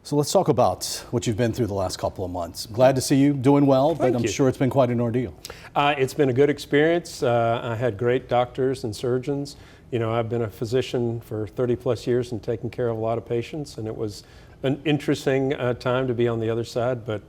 So let's talk about what you've been through the last couple of months. Glad to see you doing well, but I'm sure it's been quite an ordeal. It's been a good experience. I had great doctors and surgeons. You know, I've been a physician for 30 plus years and taken care of a lot of patients, and it was an interesting time to be on the other side, but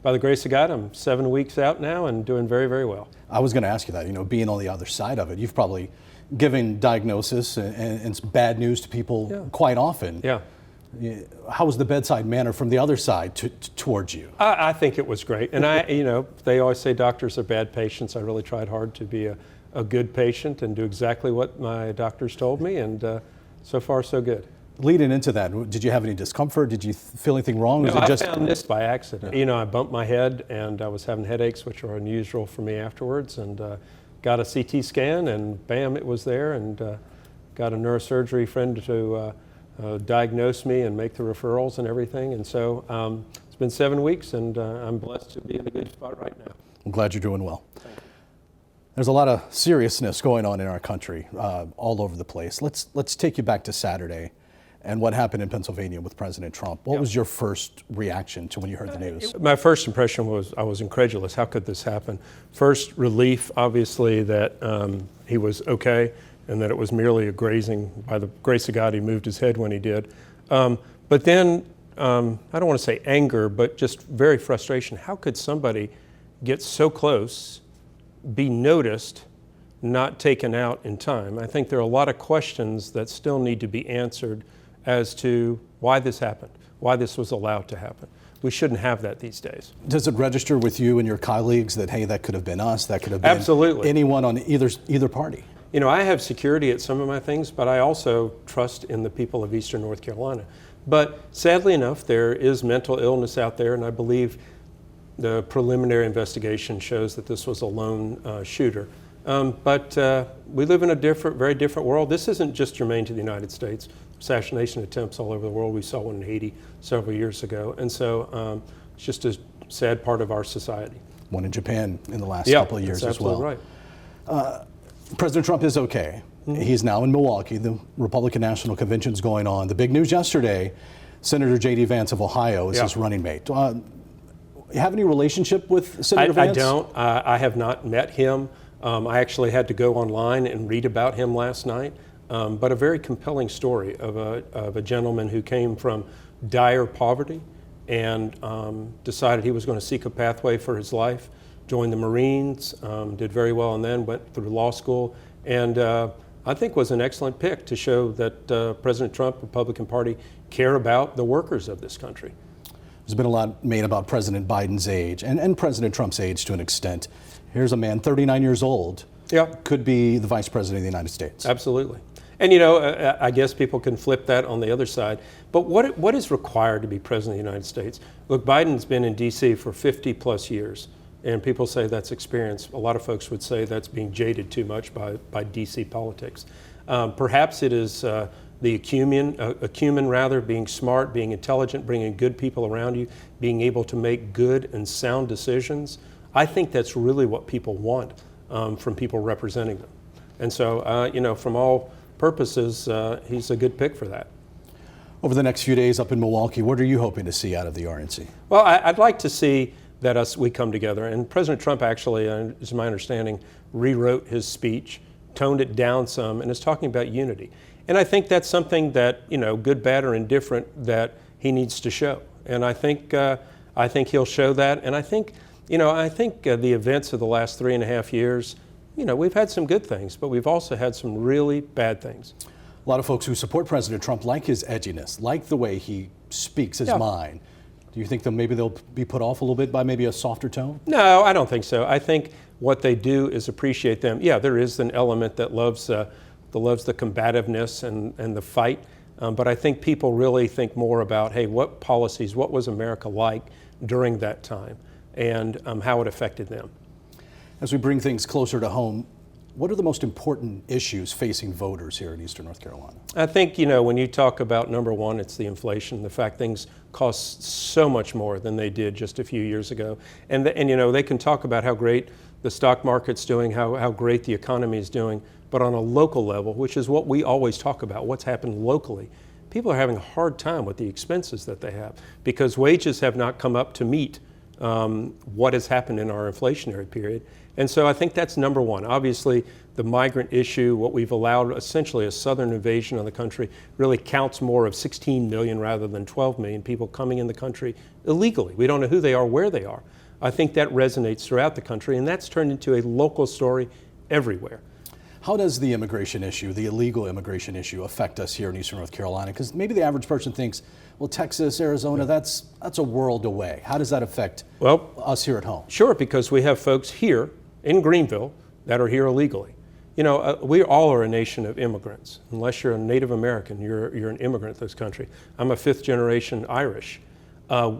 by the grace of God, I'm 7 weeks out now and doing very, very well. I was going to ask you that, you know, being on the other side of it, you've probably given diagnosis and bad news to people quite often. Yeah. How was the bedside manner from the other side towards you? I think it was great. And you know, they always say doctors are bad patients. I really tried hard to be a good patient and do exactly what my doctors told me, and so far so good. Leading into that, did you have any discomfort? Did you feel anything wrong? No, I found this by accident. You know, I bumped my head and I was having headaches, which are unusual for me afterwards, and got a CT scan and bam, it was there, and got a neurosurgery friend to diagnose me and make the referrals and everything. And so it's been 7 weeks, and I'm blessed to be in a good spot right now. I'm glad you're doing well. There's a lot of seriousness going on in our country, all over the place. Let's take you back to Saturday and what happened in Pennsylvania with President Trump. What was your first reaction to when you heard the news? My first impression was I was incredulous. How could this happen? First, relief, obviously, that he was okay and that it was merely a grazing. By the grace of God, he moved his head when he did. But then, I don't want to say anger, but just very frustration. How could somebody get so close, be noticed, not taken out in time? I think there are a lot of questions that still need to be answered as to why this happened, why this was allowed to happen. We shouldn't have that these days. Does it register with you and your colleagues that, hey, that could have been us, that could have been anyone on either party? You know, I have security at some of my things, but I also trust in the people of Eastern North Carolina. But sadly enough, there is mental illness out there, and I believe the preliminary investigation shows that this was a lone shooter. But we live in a very different world. This isn't just germane to the United States. Assassination attempts all over the world. We saw one in Haiti several years ago. And so it's just a sad part of our society. One in Japan in the last couple of years as well. Right. President Trump is okay. Mm-hmm. He's now in Milwaukee. The Republican National Convention is going on. The big news yesterday, Senator J.D. Vance of Ohio is his running mate. You have any relationship with Senator Vance? I don't. I have not met him. I actually had to go online and read about him last night. But a very compelling story of a gentleman who came from dire poverty and decided he was going to seek a pathway for his life, joined the Marines, did very well, and then went through law school, and I think was an excellent pick to show that President Trump, Republican Party, care about the workers of this country. There's been a lot made about President Biden's age and President Trump's age to an extent. Here's a man, 39 years old, could be the Vice President of the United States. Absolutely. And you know, I guess people can flip that on the other side. But what is required to be President of the United States? Look, Biden's been in D.C. for 50 plus years, and people say that's experience. A lot of folks would say that's being jaded too much by D.C. politics. Perhaps it is the acumen rather, being smart, being intelligent, bringing good people around you, being able to make good and sound decisions. I think that's really what people want from people representing them. And so, you know, from all purposes, he's a good pick for that. Over the next few days up in Milwaukee, what are you hoping to see out of the RNC? Well, I'd like to see that we come together. And President Trump actually, is my understanding, rewrote his speech, toned it down some, and is talking about unity. And I think that's something that, you know, good, bad, or indifferent, that he needs to show. And I think he'll show that. And I think, you know, the events of the last 3.5 years, you know, we've had some good things, but we've also had some really bad things. A lot of folks who support President Trump like his edginess, like the way he speaks his mind. Do you think that maybe they'll be put off a little bit by maybe a softer tone? No, I don't think so. I think what they do is appreciate them. Yeah, there is an element that loves the combativeness and the fight, but I think people really think more about, hey, what policies, what was America like during that time, and how it affected them. As we bring things closer to home, what are the most important issues facing voters here in Eastern North Carolina? I think, you know, when you talk about number one, it's the inflation, the fact things cost so much more than they did just a few years ago. And you know, they can talk about how great the stock market's doing, how great the economy is doing, but on a local level, which is what we always talk about, what's happened locally, people are having a hard time with the expenses that they have because wages have not come up to meet what has happened in our inflationary period. And so I think that's number one. Obviously, the migrant issue, what we've allowed essentially a southern invasion of the country, really counts more of 16 million rather than 12 million people coming in the country illegally. We don't know who they are, where they are. I think that resonates throughout the country, and that's turned into a local story everywhere. How does the immigration issue, the illegal immigration issue, affect us here in Eastern North Carolina? Because maybe the average person thinks, well, Texas, Arizona, that's a world away. How does that affect us here at home? Sure, because we have folks here in Greenville that are here illegally. You know, we all are a nation of immigrants. Unless you're a Native American, you're an immigrant to this country. I'm a fifth generation Irish.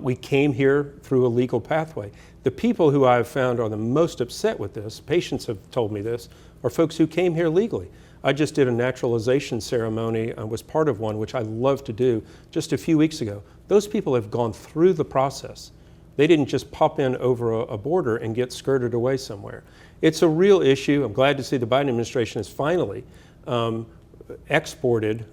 We came here through a legal pathway. The people who I've found are the most upset with this, patients have told me this, are folks who came here legally. I just did a naturalization ceremony, was part of one, which I love to do, just a few weeks ago. Those people have gone through the process. They didn't just pop in over a border and get skirted away somewhere. It's a real issue. I'm glad to see the Biden administration has finally deported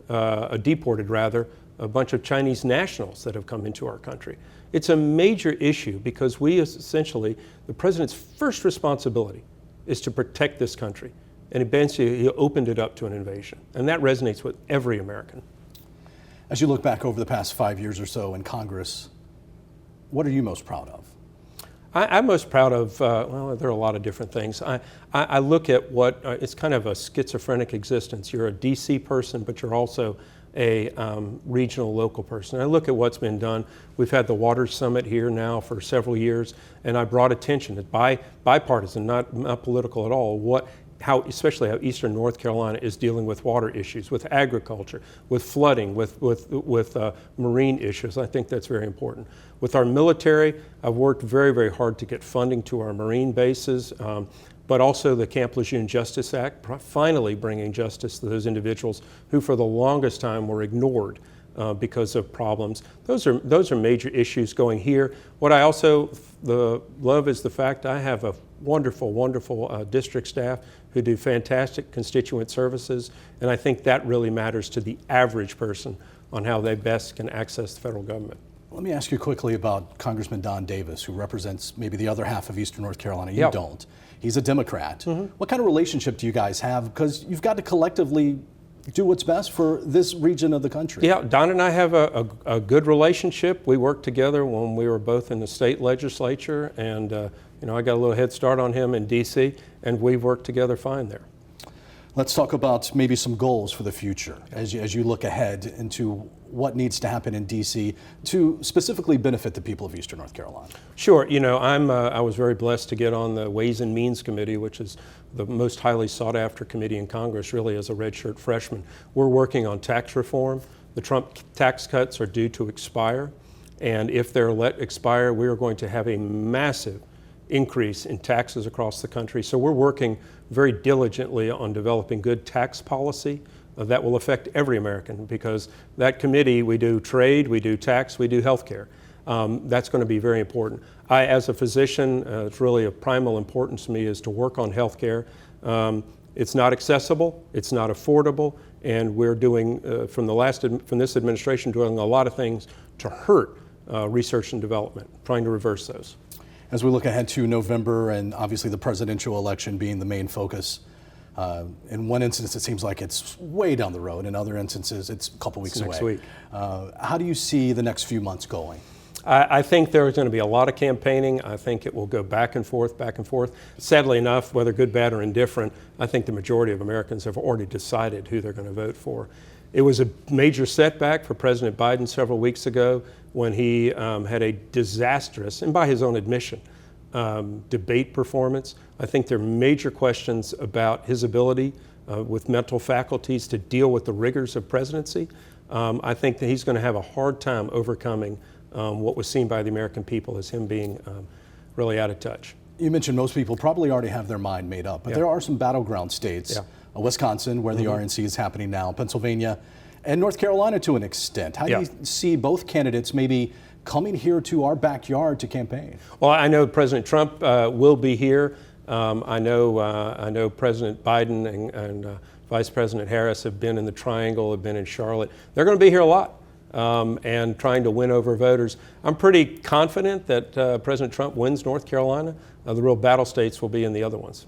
a bunch of Chinese nationals that have come into our country. It's a major issue because we essentially, the president's first responsibility is to protect this country. And eventually he opened it up to an invasion. And that resonates with every American. As you look back over the past 5 years or so in Congress, what are you most proud of? I'm most proud of, well, there are a lot of different things. I look at what, it's kind of a schizophrenic existence. You're a DC person, but you're also a regional, local person. I look at what's been done. We've had the Water Summit here now for several years, and I brought attention, bipartisan, not political at all, especially how Eastern North Carolina is dealing with water issues, with agriculture, with flooding, with marine issues. I think that's very important. With our military, I've worked very, very hard to get funding to our Marine bases, but also the Camp Lejeune Justice Act, finally bringing justice to those individuals who for the longest time were ignored because of problems. Those are major issues going here. What I also love is the fact I have a wonderful, wonderful district staff who do fantastic constituent services, and I think that really matters to the average person on how they best can access the federal government. Let me ask you quickly about Congressman Don Davis, who represents maybe the other half of Eastern North Carolina. You don't. He's a Democrat. What kind of relationship do you guys have? Because you've got to collectively do what's best for this region of the country. Yeah, Don and I have a good relationship. We worked together when we were both in the state legislature, and you know, I got a little head start on him in D.C., and we've worked together fine there. Let's talk about maybe some goals for the future as you look ahead into what needs to happen in D.C. to specifically benefit the people of Eastern North Carolina. Sure. You know, I was very blessed to get on the Ways and Means Committee, which is the most highly sought after committee in Congress, really, as a redshirt freshman. We're working on tax reform. The Trump tax cuts are due to expire, and if they're let expire, we are going to have a massive increase in taxes across the country. So we're working very diligently on developing good tax policy that will affect every American, because that committee, we do trade, we do tax, we do healthcare. That's going to be very important. I, as a physician, it's really of primal importance to me is to work on healthcare. It's not accessible, it's not affordable, and we're doing, from this administration, doing a lot of things to hurt research and development, trying to reverse those. As we look ahead to November and obviously the presidential election being the main focus, in one instance it seems like it's way down the road. In other instances it's a couple weeks away. Next week. How do you see the next few months going? I think there's going to be a lot of campaigning. I think it will go back and forth, back and forth. Sadly enough, whether good, bad, or indifferent, I think the majority of Americans have already decided who they're going to vote for. It was a major setback for President Biden several weeks ago when he had a disastrous, and by his own admission, debate performance. I think there are major questions about his ability with mental faculties to deal with the rigors of presidency. I think that he's going to have a hard time overcoming what was seen by the American people as him being really out of touch. You mentioned most people probably already have their mind made up, but there are some battleground states, Wisconsin, where the RNC is happening now, Pennsylvania, and North Carolina to an extent. How do you see both candidates maybe coming here to our backyard to campaign? Well, I know President Trump will be here. I know President Biden and Vice President Harris have been in the Triangle, have been in Charlotte. They're going to be here a lot. and trying to win over voters. I'm pretty confident that President Trump wins North Carolina. The real battle states will be in the other ones.